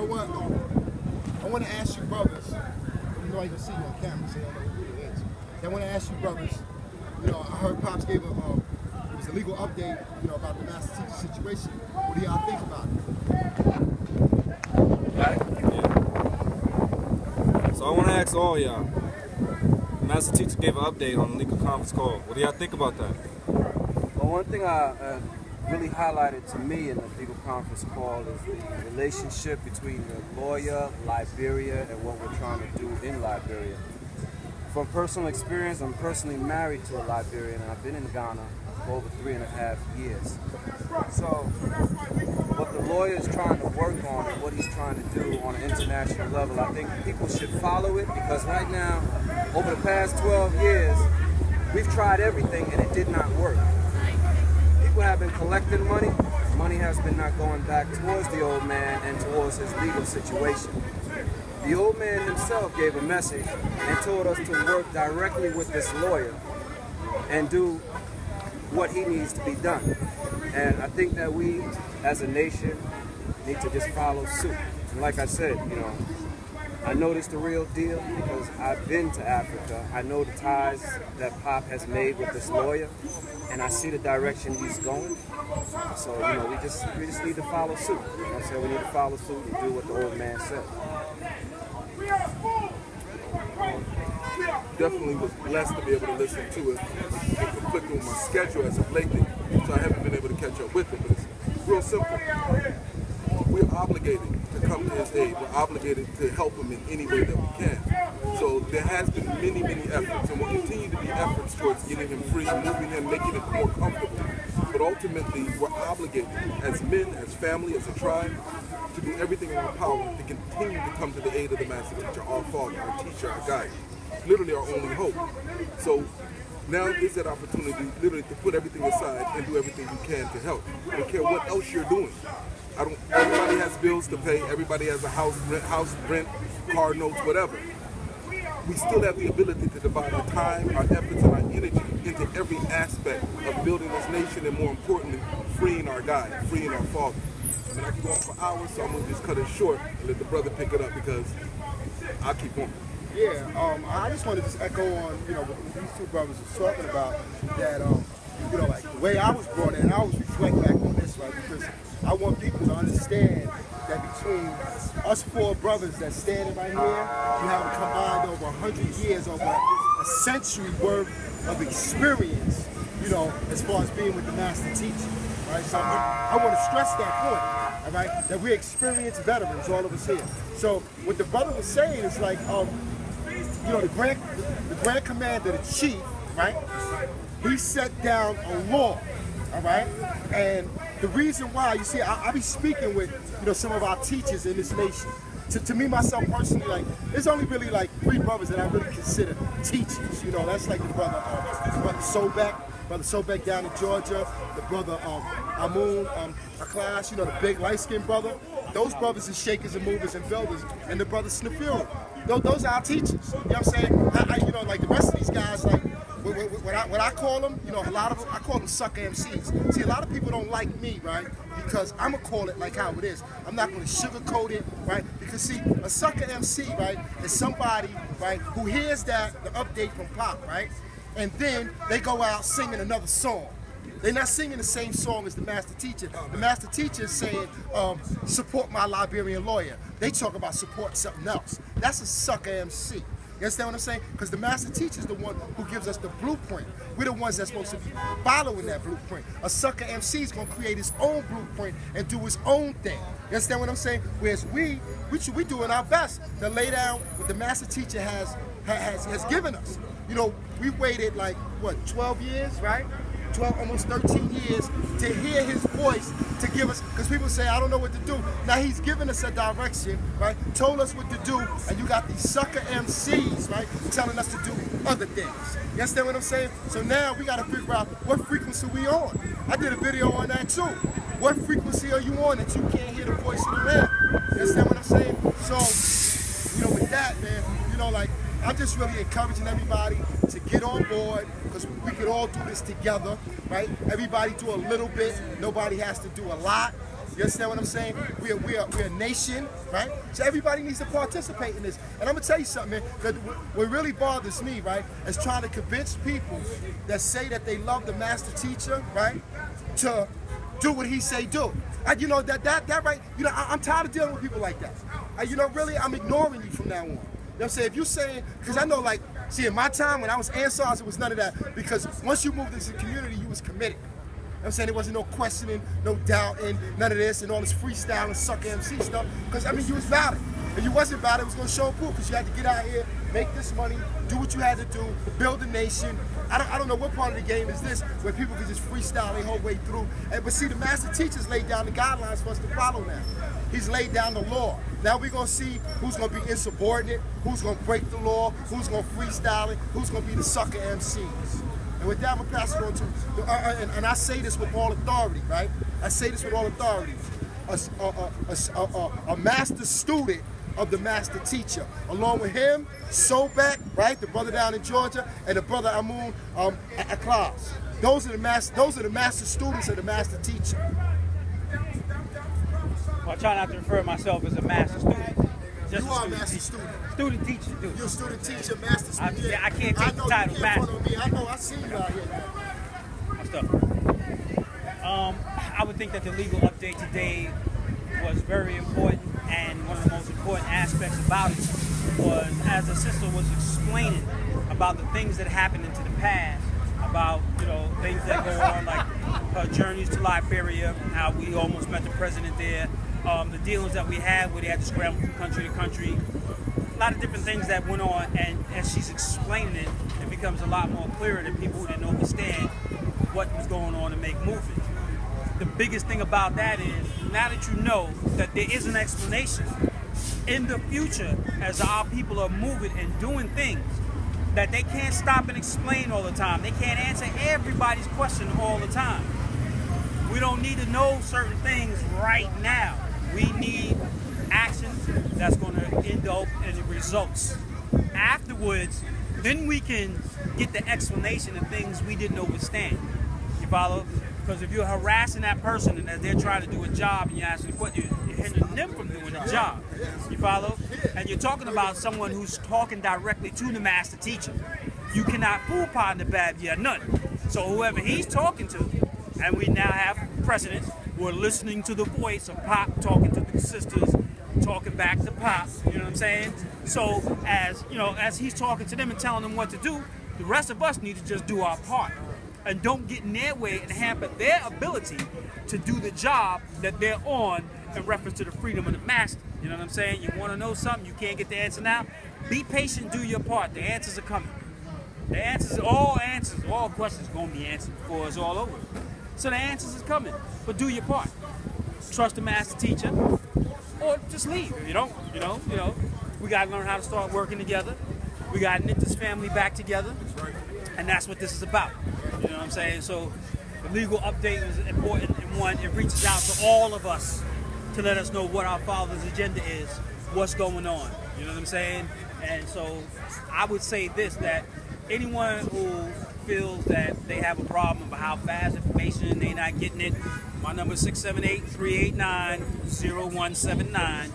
know what? I want to ask you brothers, you know I can see you on camera, so I don't know who it is. I want to ask you brothers, you know, I heard Pops gave it was a legal update, you know, about the master teacher situation. What do y'all think about it? Yeah. So I want to ask all y'all, the master teacher gave an update on the legal conference call. What do y'all think about that? Well, one thing really highlighted to me in the legal conference call is the relationship between the lawyer, Liberia, and what we're trying to do in Liberia. From personal experience, I'm personally married to a Liberian, and I've been in Ghana for over 3.5 years. So what the lawyer is trying to work on and what he's trying to do on an international level, I think people should follow it, because right now, over the past 12 years, we've tried everything and it did not work. People have been collecting money. Money has been not going back towards the old man and towards his legal situation. The old man himself gave a message and told us to work directly with this lawyer and do what he needs to be done. And I think that we, as a nation, need to just follow suit. And like I said, you know, I know this the real deal because I've been to Africa. I know the ties that Pop has made with this lawyer, and I see the direction he's going. So, you know, we just need to follow suit. You know what I'm saying? We need to follow suit and do what the old man said. Definitely was blessed to be able to listen to it. It's conflicting with my schedule as of lately, so I haven't been able to catch up with it, but it's real simple. We're obligated to come to his aid. We're obligated to help him in any way that we can. So there has been many, many efforts, and will continue to be efforts towards getting him free, moving him, making it more comfortable. But ultimately, we're obligated as men, as family, as a tribe, to do everything in our power to continue to come to the aid of the master teacher, our father, our teacher, our guide. Literally our only hope. So now is that opportunity literally to put everything aside and do everything you can to help. I don't care what else you're doing. Everybody has bills to pay, everybody has a house rent, car notes, whatever. We still have the ability to divide our time, our efforts, and our energy into every aspect of building this nation, and more importantly, freeing our guide, freeing our father. I mean, I can go on for hours, so I'm going to just cut it short and let the brother pick it up because I'll keep going. Yeah, I just wanted to echo on, you know, what these two brothers were talking about, that, you know, like the way I was brought in, I always reflect back on this, right, because I want people to understand that between us four brothers that's standing right here, you have a combined over 100 years, over a century worth of experience, you know, as far as being with the master teacher, right? So I want to stress that point, all right, that we're experienced veterans, all of us here. So what the brother was saying is like, you know, the grand commander, the chief, right, he set down a law, all right, and the reason why, you see, I be speaking with, you know, some of our teachers in this nation. To me, myself personally, like, there's only really like 3 brothers that I really consider teachers. You know, that's like the brother Sobek down in Georgia, the brother Amun, a class, you know, the big light-skinned brother. Those brothers are shakers and movers and builders, and the brother Snafiru. Those are our teachers. You know what I'm saying? You know, like the rest of these guys, like, when I call them, you know, a lot of them, I call them sucker MCs. See, a lot of people don't like me, right? Because I'm going to call it like how it is. I'm not going to sugarcoat it, right? Because, see, a sucker MC, right, is somebody, right, who hears the update from Pop, right? And then they go out singing another song. They're not singing the same song as the master teacher. The master teacher is saying, support my Liberian lawyer. They talk about support something else. That's a sucker MC. You understand what I'm saying? Because the master teacher is the one who gives us the blueprint. We're the ones that's supposed to be following that blueprint. A sucker MC is going to create his own blueprint and do his own thing. You understand what I'm saying? Whereas we doing our best to lay down what the master teacher has given us. You know, we waited like, what, 12 years, right? 12, almost 13 years to hear his voice, to give us, because people say, I don't know what to do. Now he's given us a direction, right? Told us what to do, and you got these sucker MCs, right? Telling us to do other things. You understand what I'm saying? So now we got to figure out what frequency we on. I did a video on that too. What frequency are you on that you can't hear the voice of the man? You understand what I'm saying? So, you know, with that, man, you know, like, I'm just really encouraging everybody to get on board, because we could all do this together, right? Everybody do a little bit. Nobody has to do a lot. You You understand what I'm saying? We're a nation, right? So everybody needs to participate in this. And I'm gonna tell you something, man. That what really bothers me, right, is trying to convince people that say that they love the master teacher, right, to do what he say do. You know that right? You know, I'm tired of dealing with people like that. You know, really, I'm ignoring you from now on. You know what I'm saying? If you saying, because I know, like, see, in my time when I was Ansars, it was none of that. Because once you moved into the community, you was committed. You know what I'm saying? There wasn't no questioning, no doubting, none of this, and all this freestyle and sucker MC stuff. Because, I mean, you was valid. If you wasn't valid, it was going to show proof, because you had to get out here, make this money, do what you had to do, build a nation. I don't know what part of the game is this, where people can just freestyle their whole way through. But see, the master teacher's laid down the guidelines for us to follow now. He's laid down the law. Now we're going to see who's going to be insubordinate, who's going to break the law, who's going to freestyle it, who's going to be the sucker MCs. And with that, I'm going to pass it on to, and I say this with all authority, right? I say this with all authority. A master student of the master teacher, along with him, Sobek, right, the brother down in Georgia, and the brother Amun at class. Those are the master students of the master teacher. Well, I try not to refer to myself as a master student. Just You are a master student. Student teacher, dude. You're a student teacher, master student. Yeah, I can't take the title master. I know, I see you out here. I would think that the legal update today was very important, and one of the most important aspects about it was, as the sister was explaining about the things that happened into the past, about, you know, things that go on, like her journeys to Liberia, how we almost met the president there, the dealings that we had where they had to scramble from country to country, a lot of different things that went on, and as she's explaining it, it becomes a lot more clearer to people who didn't understand what was going on to make movement. The biggest thing about that is, now that you know that there is an explanation, in the future, as our people are moving and doing things, that they can't stop and explain all the time. They can't answer everybody's question all the time. We don't need to know certain things right now. We need actions that's going to end up in results. Afterwards, then we can get the explanation of things we didn't understand. You follow? Because if you're harassing that person and as they're trying to do a job and you're asking what you're hindering them from doing the job. You follow? And you're talking about someone who's talking directly to the master teacher. You cannot fool upon the bad, yeah, none. So whoever he's talking to, and we now have presidents who are listening to the voice of Pop talking to the sisters, talking back to Pop, you know what I'm saying? So as you know, as he's talking to them and telling them what to do, the rest of us need to just do our part. And don't get in their way and hamper their ability to do the job that they're on in reference to the freedom of the master. You know what I'm saying? You want to know something, you can't get the answer now? Be patient, do your part. The answers are coming. The answers, all questions are going to be answered before it's all over. So the answers is coming, but do your part. Trust the master teacher, or just leave. If you don't, you know, we got to learn how to start working together. We got to knit this family back together, and that's what this is about. You know what I'm saying? So the legal update is important, and one, it reaches out to all of us to let us know what our Father's agenda is, what's going on. You know what I'm saying? And so I would say this, that anyone who feels that they have a problem about how fast information, they're not getting it, my number is 678-389-0179.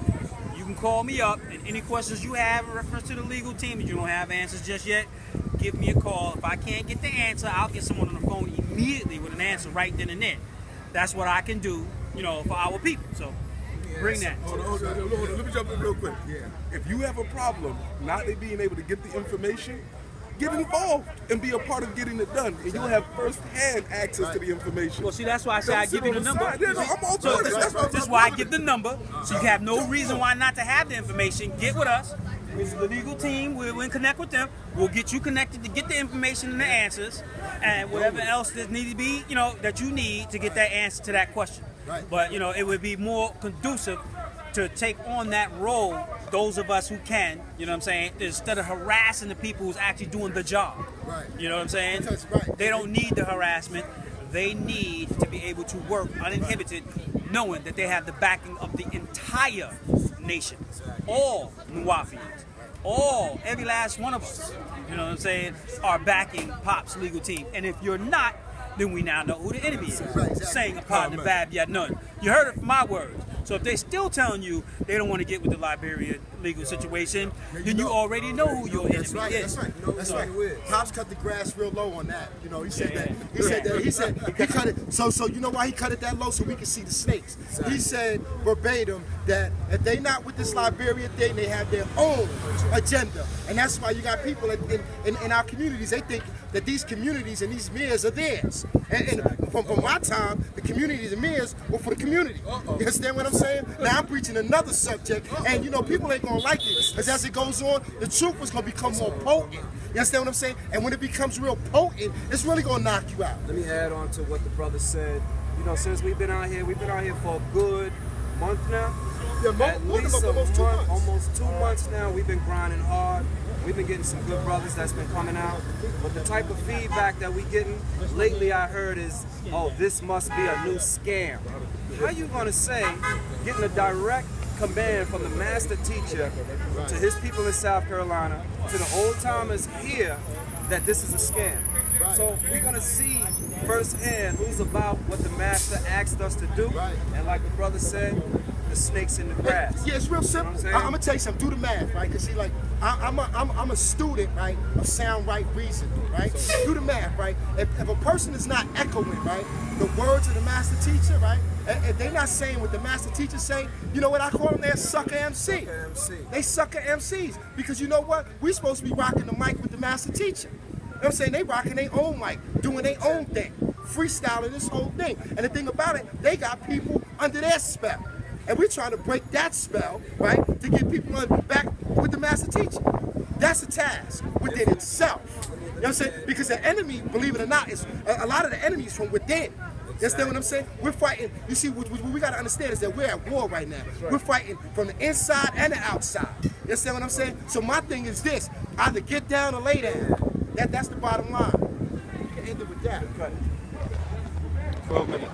You can call me up, and any questions you have in reference to the legal team, if you don't have answers just yet, give me a call. If I can't get the answer, I'll get someone on the phone immediately with an answer right then and there. That's what I can do, you know, for our people. So bring that. Hold on. Let me jump in real quick. Yeah. If you have a problem not being able to get the information, get involved and be a part of getting it done, and you'll have first-hand access to the information. Well, see, that's why I say I give you the number. Yeah, no, I'm all for this. This is why I give the number, so you have no reason why not to have the information. Get with us. This is the legal team. We'll connect with them. We'll get you connected to get the information and the answers, and whatever else that needs to be, you know, that you need to get that answer to that question. Right. But you know, it would be more conducive to take on that role, those of us who can, you know what I'm saying, instead of harassing the people who's actually doing the job. Right. You know what I'm saying? That's right. They don't need the harassment. They need to be able to work uninhibited, knowing that they have the backing of the entire nation. All Nuwafians, every last one of us, you know what I'm saying, are backing Pop's legal team. And if you're not, then we now know who the enemy is. Right, exactly. Saying upon the bad yet none. You heard it from my words. So if they still telling you they don't want to get with the Liberia legal situation, then you already know who your enemy is. That's right. That's right. Pops cut the grass real low on that. You know, he said that. He said he cut it. So you know why he cut it that low? So we can see the snakes. He said verbatim that if they not with this Liberia thing, they have their own agenda, and that's why you got people in our communities. They think that these communities and these mayors are theirs. And from my time, the communities and mayors were for the community. You understand what I'm saying? Now I'm preaching another subject, and you know people ain't gonna like it, because as it goes on, the truth is gonna become more potent. You understand what I'm saying? And when it becomes real potent, it's really gonna knock you out. Let me add on to what the brother said. You know, since we've been out here for a good month now. Yeah, At least almost 2 months. almost 2 months now. We've been grinding hard. We've been getting some good brothers that's been coming out. But the type of feedback that we getting lately, I heard is, oh, this must be a new scam. How you gonna say, getting a direct command from the master teacher to his people in South Carolina, to the old timers here, that this is a scam? So we're gonna see firsthand who's about what the master asked us to do. And like the brother said, the snakes in the grass. Yeah, it's real simple. You know what I'm I'm gonna tell you something. Do the math, right? Cause see, like I'm a student, right, of sound right reason, right? Do the math, right? If a person is not echoing, right, the words of the master teacher, right? If they're not saying what the master teacher say, you know what I call them? They're sucker MC. They sucker MCs, because you know what? We're supposed to be rocking the mic with the master teacher. You know what I'm saying? They rocking their own mic, doing their own thing, freestyling this whole thing. And the thing about it, they got people under their spell. And we're trying to break that spell, right, to get people back with the master teacher. That's a task within itself. You know what I'm saying? Because the enemy, believe it or not, is a lot of the enemy is from within. You understand what I'm saying? We're fighting. You see, what we got to understand is that we're at war right now. We're fighting from the inside and the outside. You understand what I'm saying? So my thing is this: either get down or lay down. That's the bottom line. You can end it with that. 12 minutes.